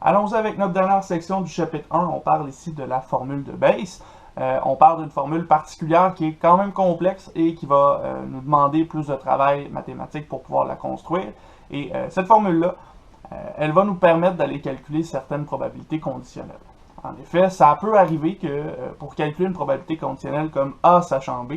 Allons-y avec notre dernière section du chapitre 1. On parle ici de la formule de Bayes. On parle d'une formule particulière qui est quand même complexe et qui va nous demander plus de travail mathématique pour pouvoir la construire. Et cette formule-là, elle va nous permettre d'aller calculer certaines probabilités conditionnelles. En effet, ça peut arriver que pour calculer une probabilité conditionnelle comme A sachant B,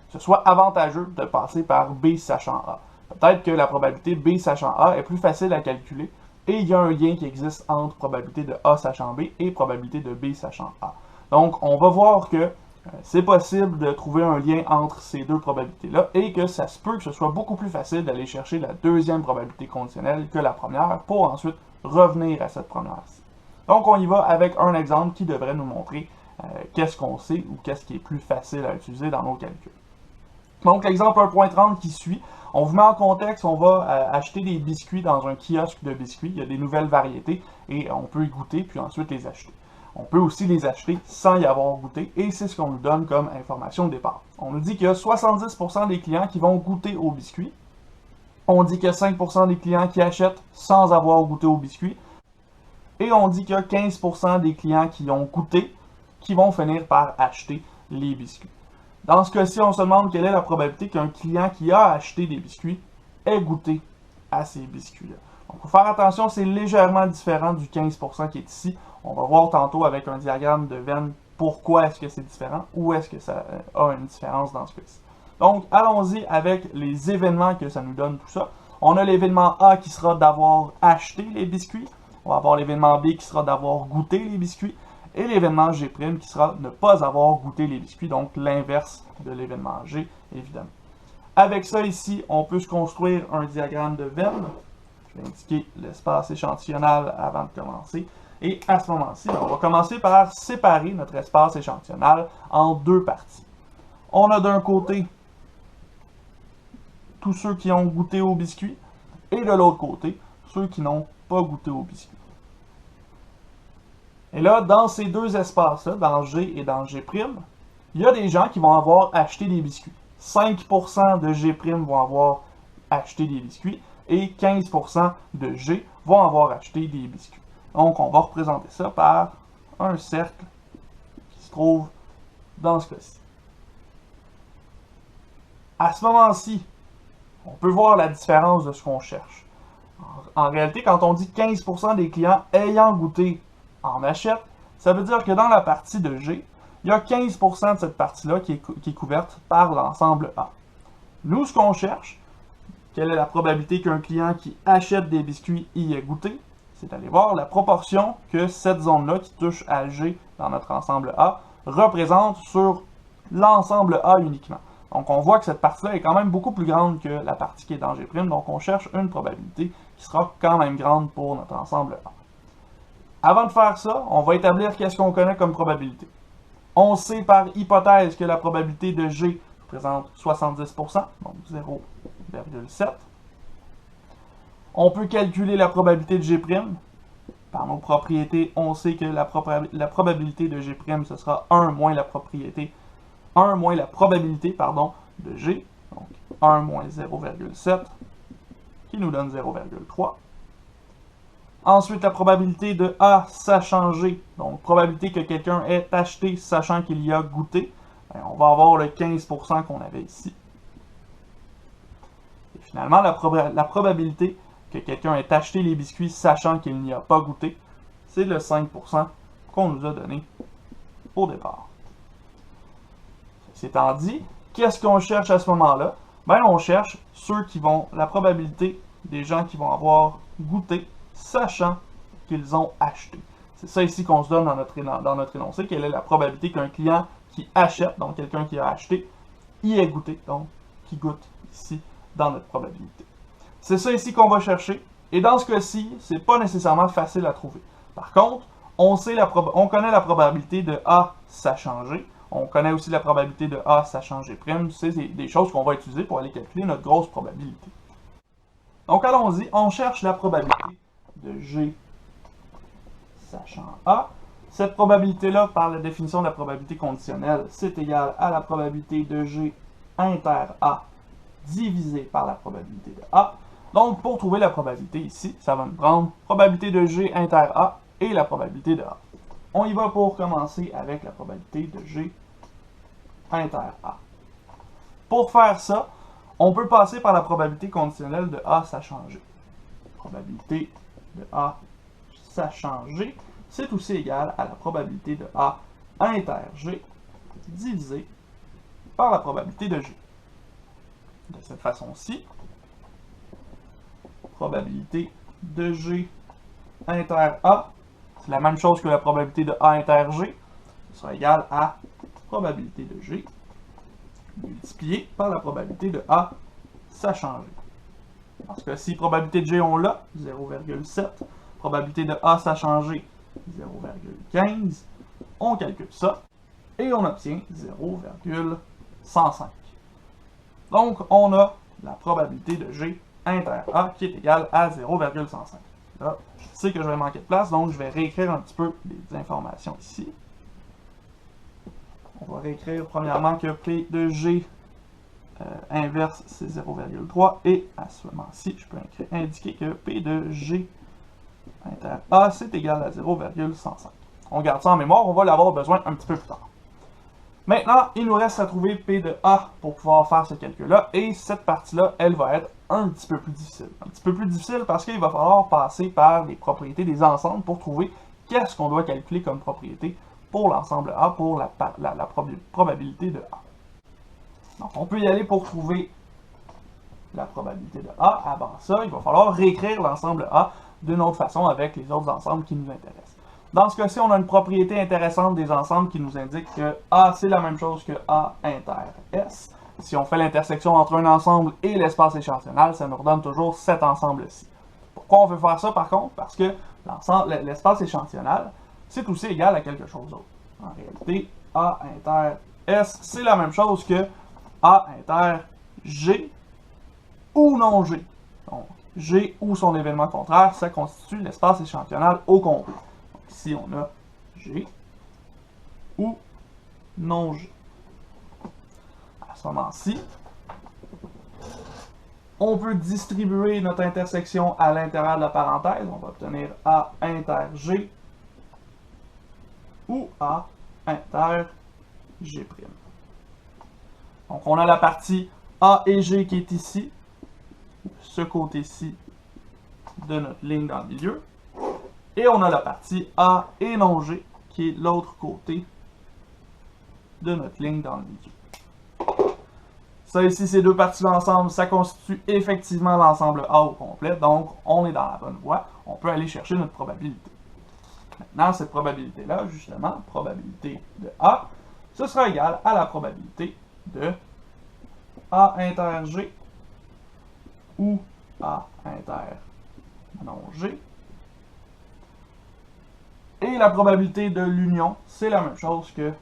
ce soit avantageux de passer par B sachant A. Peut-être que la probabilité B sachant A est plus facile à calculer et il y a un lien qui existe entre probabilité de A sachant B et probabilité de B sachant A. Donc, on va voir que c'est possible de trouver un lien entre ces deux probabilités-là et que ça se peut que ce soit beaucoup plus facile d'aller chercher la deuxième probabilité conditionnelle que la première pour ensuite revenir à cette première-ci. Donc, on y va avec un exemple qui devrait nous montrer qu'est-ce qu'on sait ou qu'est-ce qui est plus facile à utiliser dans nos calculs. Donc, l'exemple 1.30 qui suit, on vous met en contexte, on va acheter des biscuits dans un kiosque de biscuits. Il y a des nouvelles variétés et on peut y goûter puis ensuite les acheter. On peut aussi les acheter sans y avoir goûté et c'est ce qu'on nous donne comme information de départ. On nous dit qu'il y a 70% des clients qui vont goûter au biscuit. On dit qu'il y a 5% des clients qui achètent sans avoir goûté au biscuit. Et on dit qu'il y a 15% des clients qui ont goûté qui vont finir par acheter les biscuits. Dans ce cas-ci, on se demande quelle est la probabilité qu'un client qui a acheté des biscuits ait goûté à ces biscuits-là. Donc, il faut faire attention, c'est légèrement différent du 15% qui est ici. On va voir tantôt avec un diagramme de Venn pourquoi est-ce que c'est différent, ou est-ce que ça a une différence dans ce cas-ci. Donc, allons-y avec les événements que ça nous donne tout ça. On a l'événement A qui sera d'avoir acheté les biscuits. On va avoir l'événement B qui sera d'avoir goûté les biscuits. Et l'événement G' qui sera ne pas avoir goûté les biscuits, donc l'inverse de l'événement G, évidemment. Avec ça ici, on peut se construire un diagramme de Venn. Je vais indiquer l'espace échantillonnal avant de commencer. Et à ce moment-ci, on va commencer par séparer notre espace échantillonnal en deux parties. On a d'un côté tous ceux qui ont goûté au biscuit et de l'autre côté, ceux qui n'ont pas goûté au biscuit. Et là, dans ces deux espaces-là, dans G et dans G', il y a des gens qui vont avoir acheté des biscuits. 5% de G' vont avoir acheté des biscuits et 15% de G vont avoir acheté des biscuits. Donc, on va représenter ça par un cercle qui se trouve dans ce cas-ci. À ce moment-ci, on peut voir la différence de ce qu'on cherche. En réalité, quand on dit 15% des clients ayant goûté en achètent, ça veut dire que dans la partie de G, il y a 15% de cette partie-là qui est couverte par l'ensemble A. Nous, ce qu'on cherche, quelle est la probabilité qu'un client qui achète des biscuits y ait goûté? C'est d'aller voir la proportion que cette zone-là qui touche à G dans notre ensemble A représente sur l'ensemble A uniquement. Donc on voit que cette partie-là est quand même beaucoup plus grande que la partie qui est dans G', donc on cherche une probabilité qui sera quand même grande pour notre ensemble A. Avant de faire ça, on va établir qu'est-ce qu'on connaît comme probabilité. On sait par hypothèse que la probabilité de G représente 70%, donc 0,7. On peut calculer la probabilité de G'. Par nos propriétés, on sait que la probabilité de G', ce sera 1 moins la probabilité de G, donc 1 moins 0,7, qui nous donne 0,3. Ensuite, la probabilité de A sachant G, donc probabilité que quelqu'un ait acheté sachant qu'il y a goûté, on va avoir le 15% qu'on avait ici. Et finalement, la probabilité que quelqu'un ait acheté les biscuits sachant qu'il n'y a pas goûté, c'est le 5% qu'on nous a donné au départ. Ceci étant dit, qu'est-ce qu'on cherche à ce moment-là? Ben, on cherche la probabilité des gens qui vont avoir goûté sachant qu'ils ont acheté. C'est ça ici qu'on se donne dans notre énoncé, quelle est la probabilité qu'un client qui achète, donc quelqu'un qui a acheté, y ait goûté, donc qui goûte ici dans notre probabilité. C'est ça ici qu'on va chercher, et dans ce cas-ci, c'est pas nécessairement facile à trouver. Par contre, on connaît la probabilité de A sachant G, on connaît aussi la probabilité de A sachant G', c'est des choses qu'on va utiliser pour aller calculer notre grosse probabilité. Donc allons-y, on cherche la probabilité de G sachant A. Cette probabilité-là, par la définition de la probabilité conditionnelle, c'est égal à la probabilité de G inter A divisé par la probabilité de A. Donc, pour trouver la probabilité ici, ça va nous prendre probabilité de G inter A et la probabilité de A. On y va pour commencer avec la probabilité de G inter A. Pour faire ça, on peut passer par la probabilité conditionnelle de A sachant G. Probabilité de A sachant G, c'est aussi égal à la probabilité de A inter G divisé par la probabilité de G. De cette façon-ci, probabilité de G inter A, c'est la même chose que la probabilité de A inter G, ce sera égal à probabilité de G multiplié par la probabilité de A sachant G. Parce que si probabilité de G on l'a, 0,7, probabilité de A sachant G, 0,15, on calcule ça, et on obtient 0,105. Donc, on a la probabilité de G inter A qui est égale à 0,105. Là, je sais que je vais manquer de place, donc je vais réécrire un petit peu les informations ici. On va réécrire premièrement que P de G inverse, c'est 0,3, et à ce moment-ci, je peux indiquer que P de G inter A, c'est égal à 0,105. On garde ça en mémoire, on va l'avoir besoin un petit peu plus tard. Maintenant, il nous reste à trouver P de A pour pouvoir faire ce calcul-là, et cette partie-là, elle va être un petit peu plus difficile. Un petit peu plus difficile parce qu'il va falloir passer par les propriétés des ensembles pour trouver qu'est-ce qu'on doit calculer comme propriété pour l'ensemble A, pour la probabilité de A. Donc, on peut y aller pour trouver la probabilité de A. Avant ça, il va falloir réécrire l'ensemble A d'une autre façon avec les autres ensembles qui nous intéressent. Dans ce cas-ci, on a une propriété intéressante des ensembles qui nous indique que A, c'est la même chose que A inter S. Si on fait l'intersection entre un ensemble et l'espace échantillonnal, ça nous redonne toujours cet ensemble-ci. Pourquoi on veut faire ça, par contre? Parce que l'espace échantillonnal, c'est aussi égal à quelque chose d'autre. En réalité, A inter S, c'est la même chose que A inter G ou non G. Donc, G ou son événement contraire, ça constitue l'espace échantillonnal au complet. Donc, ici, on a G ou non G. À ce moment-ci, on peut distribuer notre intersection à l'intérieur de la parenthèse. On va obtenir A inter G ou A inter G'. Donc, on a la partie A et G qui est ici, ce côté-ci de notre ligne dans le milieu. Et on a la partie A et non G qui est l'autre côté de notre ligne dans le milieu. Ça ici, ces deux parties ensemble, ça constitue effectivement l'ensemble A au complet, donc on est dans la bonne voie. On peut aller chercher notre probabilité. Maintenant, cette probabilité-là, justement, probabilité de A, ce sera égal à la probabilité de A inter G ou A inter non G. Et la probabilité de l'union, c'est la même chose que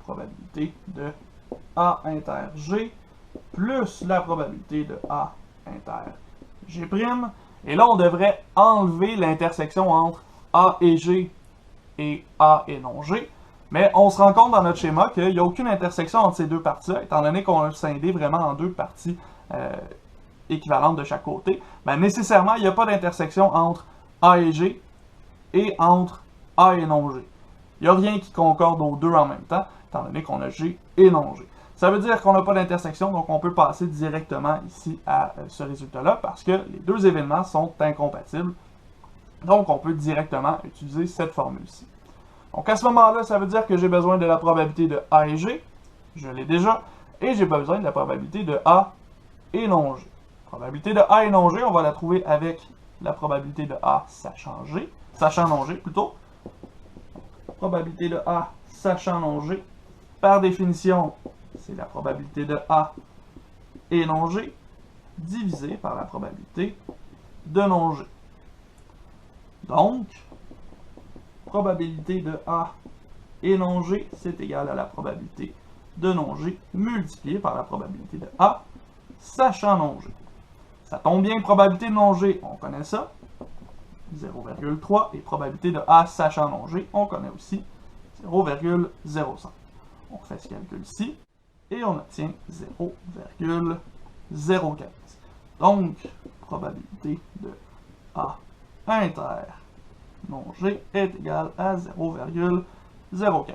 probabilité de A inter G plus la probabilité de A inter G'. Et là, on devrait enlever l'intersection entre A et G et A et non G. Mais on se rend compte dans notre schéma qu'il n'y a aucune intersection entre ces deux parties-là, étant donné qu'on a scindé vraiment en deux parties équivalentes de chaque côté. Ben, nécessairement, il n'y a pas d'intersection entre A et G et entre A et non G. Il n'y a rien qui concorde aux deux en même temps, étant donné qu'on a G et non G. Ça veut dire qu'on n'a pas d'intersection, donc on peut passer directement ici à ce résultat-là, parce que les deux événements sont incompatibles. Donc, on peut directement utiliser cette formule-ci. Donc, à ce moment-là, ça veut dire que j'ai besoin de la probabilité de A et G, je l'ai déjà, et j'ai besoin de la probabilité de A et non G. La probabilité de A et non G, on va la trouver avec la probabilité de A sachant non G plutôt. Probabilité de A sachant non G, par définition, c'est la probabilité de A et non G divisé par la probabilité de non G. Donc, probabilité de A et non G, c'est égal à la probabilité de non G multiplié par la probabilité de A sachant non G. Ça tombe bien, probabilité de non G, on connaît ça, 0,3, et probabilité de A sachant non G, on connaît aussi 0,05. On fait ce calcul-ci, et on obtient 0,015. Donc, probabilité de A inter non G est égal à 0,015.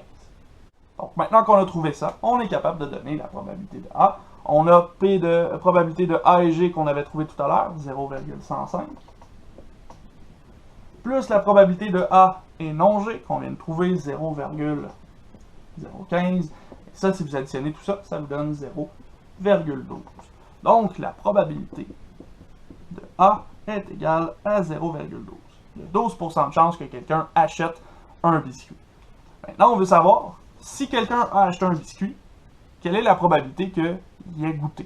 Donc maintenant qu'on a trouvé ça, on est capable de donner la probabilité de A. On a P de probabilité de A et G qu'on avait trouvé tout à l'heure, 0,105. Plus la probabilité de A et non G qu'on vient de trouver, 0,015. Et ça, si vous additionnez tout ça, ça vous donne 0,12. Donc la probabilité de A est égale à 0,12. Il y a 12% de chance que quelqu'un achète un biscuit. Maintenant, on veut savoir, si quelqu'un a acheté un biscuit, quelle est la probabilité qu'il ait goûté?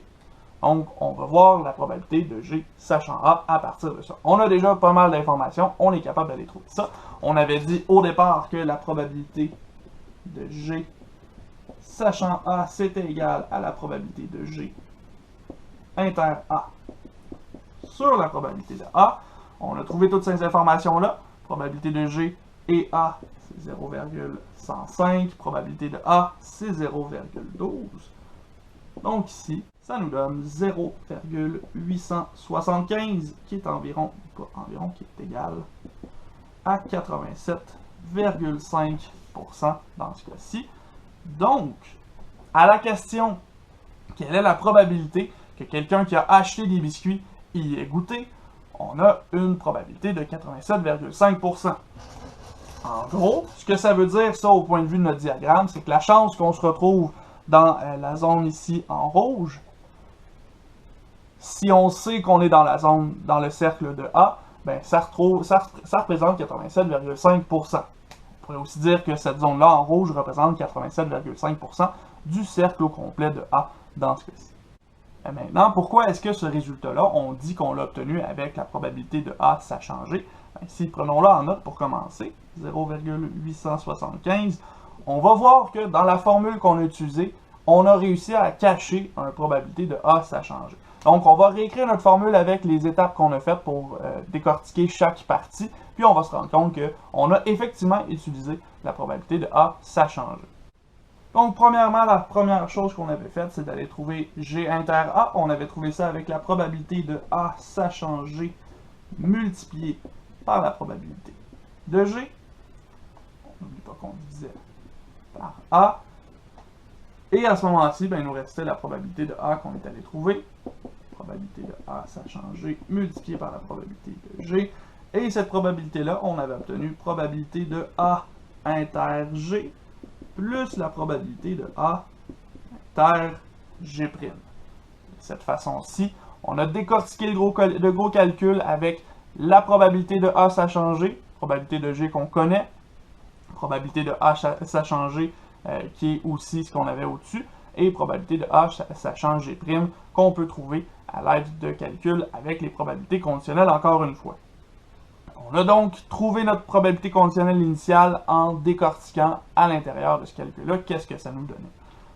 Donc, on va voir la probabilité de G sachant A à partir de ça. On a déjà pas mal d'informations, on est capable d'aller trouver ça. On avait dit au départ que la probabilité de G sachant A, c'était égal à la probabilité de G inter A sur la probabilité de A. On a trouvé toutes ces informations-là. Probabilité de G et A, c'est 0,105. Probabilité de A, c'est 0,12. Donc ici, ça nous donne 0,875 qui est environ, pas environ, qui est égal à 87,5% dans ce cas-ci. Donc, à la question, quelle est la probabilité que quelqu'un qui a acheté des biscuits y ait goûté, on a une probabilité de 87,5%. En gros, ce que ça veut dire, ça, au point de vue de notre diagramme, c'est que la chance qu'on se retrouve dans la zone ici en rouge, si on sait qu'on est dans la zone, dans le cercle de A, ben ça représente 87,5%. On pourrait aussi dire que cette zone-là en rouge représente 87,5% du cercle au complet de A dans ce cas-ci. Maintenant, pourquoi est-ce que ce résultat-là, on dit qu'on l'a obtenu avec la probabilité de A sachant G? Ici, prenons-le en note pour commencer, 0,875. On va voir que dans la formule qu'on a utilisée, on a réussi à cacher une probabilité de A sachant G. Donc, on va réécrire notre formule avec les étapes qu'on a faites pour décortiquer chaque partie, puis on va se rendre compte qu'on a effectivement utilisé la probabilité de A sachant G. Donc, premièrement, la première chose qu'on avait faite, c'est d'aller trouver G inter A. On avait trouvé ça avec la probabilité de A sachant G multiplié par la probabilité de G. On n'oublie pas qu'on divisait par A. Et à ce moment-ci, ben, il nous restait la probabilité de A qu'on est allé trouver. Probabilité de A sachant G multiplié par la probabilité de G. Et cette probabilité-là, on avait obtenu probabilité de A inter G plus la probabilité de A inter G'. De cette façon-ci, on a décortiqué le gros calcul avec la probabilité de A sachant G, probabilité de G qu'on connaît, probabilité de A sachant G qui est aussi ce qu'on avait au-dessus, et probabilité de A sachant G' qu'on peut trouver à l'aide de calculs avec les probabilités conditionnelles encore une fois. On a donc trouvé notre probabilité conditionnelle initiale en décortiquant à l'intérieur de ce calcul-là qu'est-ce que ça nous donnait.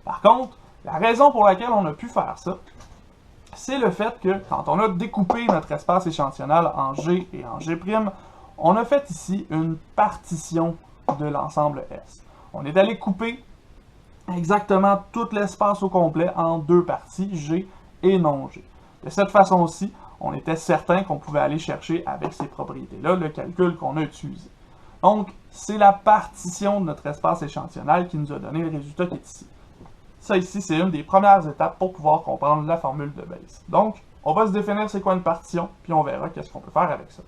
Par contre, la raison pour laquelle on a pu faire ça, c'est le fait que quand on a découpé notre espace échantillonnal en G et en G', on a fait ici une partition de l'ensemble S. On est allé couper exactement tout l'espace au complet en deux parties, G et non G. De cette façon-ci, on était certain qu'on pouvait aller chercher avec ces propriétés-là le calcul qu'on a utilisé. Donc, c'est la partition de notre espace échantillonnal qui nous a donné le résultat qui est ici. Ça ici, c'est une des premières étapes pour pouvoir comprendre la formule de Bayes. Donc, on va se définir c'est quoi une partition, puis on verra qu'est-ce qu'on peut faire avec ça.